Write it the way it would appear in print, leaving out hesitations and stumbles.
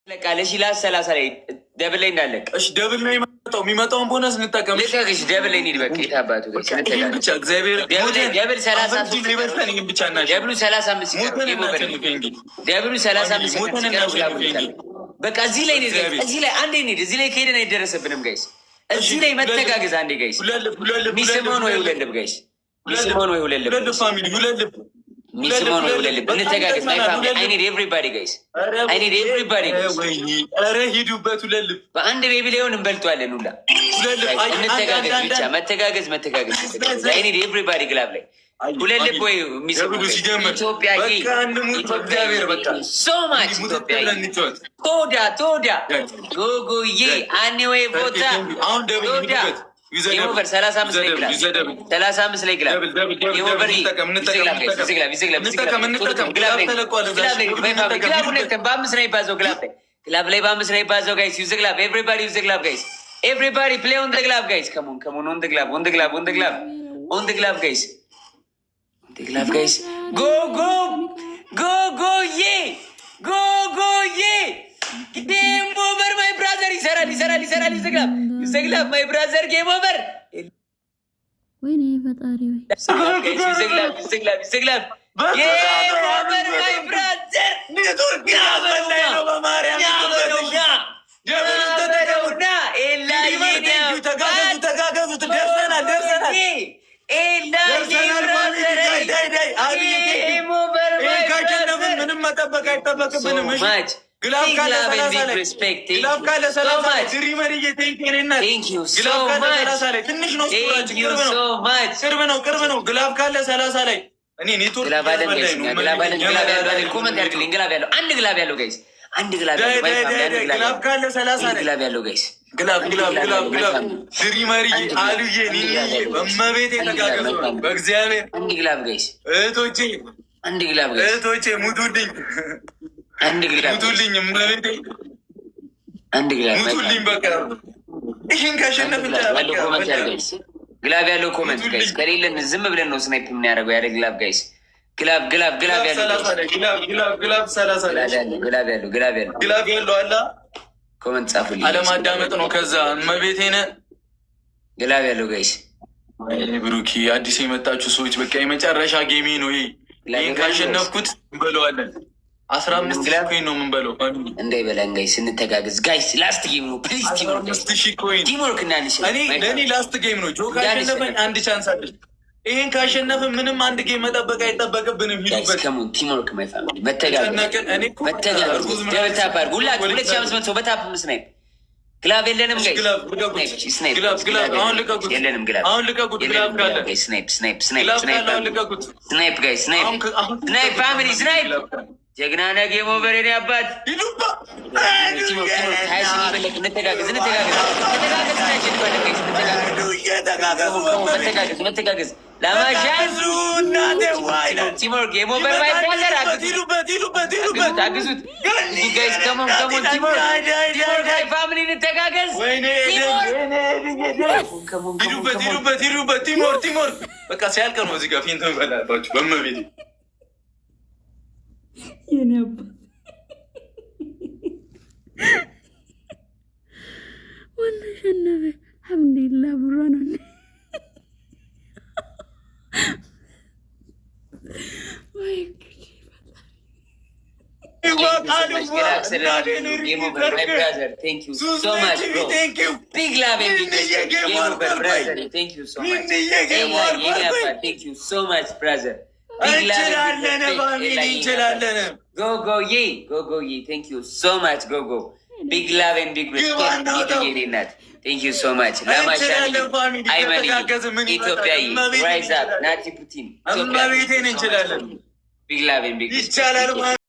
ለቃለሽ ይላል 30 ላይ ደብል ላይ እንዳለቅ እሺ፣ ደብል ላይ የሚመጣውን ቦነስ እንጠቀም። ለታገሽ ደብል ላይ እንሂድ። በቃ የታባቱ ብቻ እግዚአብሔር ደብል 33 ሊበርተን ይሄን ብቻ እና ደብሉ 35 ደብሉ 35 በቃ እዚህ ላይ ነው። እዚህ ላይ አንዴ እንሂድ። እዚህ ላይ ከሄደን አይደረሰብንም ጋይስ። እዚህ ላይ መተጋገዝ አንዴ ጋይስ። ሚስሞን ወይ ሁለልብ ጋይስ፣ ሚስሞን ወይ ሁለልብ ፋሚሊ ሁለልብ ሚስሞን ወይ ሁለልብ እንተጋገዝ። ማይ ፋሚሊ አይ ኒድ ኤቭሪባዲ ጋይስ፣ አይ ኒድ ኤቭሪባዲ ጋይስ። ኧረ ሂዱበት ሁለልብ። በአንድ ቤቢ ላይ ሆን እንበልጧለን ሁላ። እንተጋገዝ ብቻ መተጋገዝ። አይ ኒድ ኤቭሪባዲ ግላብ ላይ ሁለልብ ወይ ሚስሞን ኢትዮጵያ ሶማች ኢትዮጵያ ቶዳ ጎጎዬ አኔ ወይ ቦታ ቶዳ ኢሞቨር 35 ላይ ግላብ 35 ላይ ግላብ ኢሞቨር በአምስት ነው ይባዘው ግላብ ላይ በአምስት ነው ይባዘው ጋይስ። ዩዝ ግላብ ኤቭሪባዲ ዩዝ ግላብ ጋይስ። ኤቭሪባዲ ፕሌይ ኦን ደ ግላብ ጋይስ። ከሞን ኦን ደ ግላብ ኦን ደ ግላብ ኦን ደ ግላብ ኦን ደ ግላብ ጋይስ ግላብ ጋይስ። ጎ ጌም ኦቨር ማይ ብራዘር። ይሰራል ይዘግላብ ማይ ብራዘር ጌም ኦቨር። ወይኔ ፈጣሪ ወይ ይዘግላብ ጌም ኦቨር ማይ ብራዘር። ኔትወርክ ያበላይ ነው በማርያም ተጋገዙ። ደርሰናል ምንም መጠበቅ አይጠበቅብንም። ግላብ ካለ 30 ላይ ድሪመር ትንሽ ነው። ቅርብ ነው። ግላብ ካለ 30 ላይ እኔ ኔትወርክ ግላብ ያለው አንድ ግላብ ያለው ጋይስ፣ አንድ ግላብ ካለ 30 ላይ ግላብ ያለው ጋይስ። ግላብ ድሪመር አሉዬ በመቤት የተጋገዙ በእግዚአብሔር አንድ ግላብ ጋይስ። እህቶቼ አንድ ግላብ ጋይስ። እህቶቼ ሙቱልኝ፣ አንድ ግላብ ሙቱልኝ፣ መቤቴ አንድ ግላብ ሙቱልኝ። በቃ ይህን ካሸነፍን ግላብ ያለው ኮመንት ጋይስ። ከሌለን ዝም ብለን ነው ስናይፕ የምናደርገው። ያለ ግላብ ጋይስ። ግላብ ያለው ግላብ 30 ላይ ግላብ ያለው አላ ኮመንት ጻፉልኝ። አለማዳመጥ ነው። ከዛ መቤቴነ ግላብ ያለው ጋይስ። ብሩኪ አዲስ የመጣችሁ ሰዎች በቃ የመጨረሻ ጌሚ ነው ይሄ። ይህን ካሸነፍኩት እንበለዋለን። 15 ኮይን ነው የምንበለው። እንዳይበላን ጋይስ፣ እንተጋገዝ ጋይስ። ላስት ጌም ነው ፕሊዝ። ቲምወርክ ለእኔ ላስት ጌም ነው። ጆ ካሸነፈኝ አንድ ቻንስ አለች። ይህን ካሸነፍን ምንም አንድ ጌም መጠበቅ አይጠበቅብንም። ሂዱበት። ቲምወርክ ማይ ፋሚሊ መተጋገዝ። ደብልታፕ አድርጉ ሁላችሁ። 2500 ሰው በታፕ ስናይፕ። ግላብ የለንም ጋይስ። አሁን ልቀቁት። ግላብ ካለ ስናይፕ ፋሚሊ ስናይፕ። ጀግና ነህ ጌም ኦቨር የኔ አባት። መተጋገዝ ለማሻዙ ቲምወርክ ጌም ኦቨር ማይ ብራዘር። አግዙት ጋይስ። ከሞን ቲምወርክ ፋሚሊ እንተጋገዝ። ሂዱበት ቲምወርክ። በቃ ሲያልቅ ነው እዚህ ጋር ፊንት በላባችሁ በመቤት የኔ አባት ዋና ሸነፈ። አልሐምዱሊላህ ብሯ ነው። ወይ እንችላለን። ጎጎዬ ቴንክ ዩ ሶ ማች ጎጎ። ቢግ ላቭ ኤንድ ቢግ ሪስፔክት የኔ እናት። ቴንክ ዩ ሶ ማች። ለማሻል አይመኒ ኢትዮጵያዊ ራይዝ አፕ ናቲ ፑቲን ኢትዮጵያ። እንችላለን። ቢግ ላቭ ኤንድ ቢግ ይቻላል።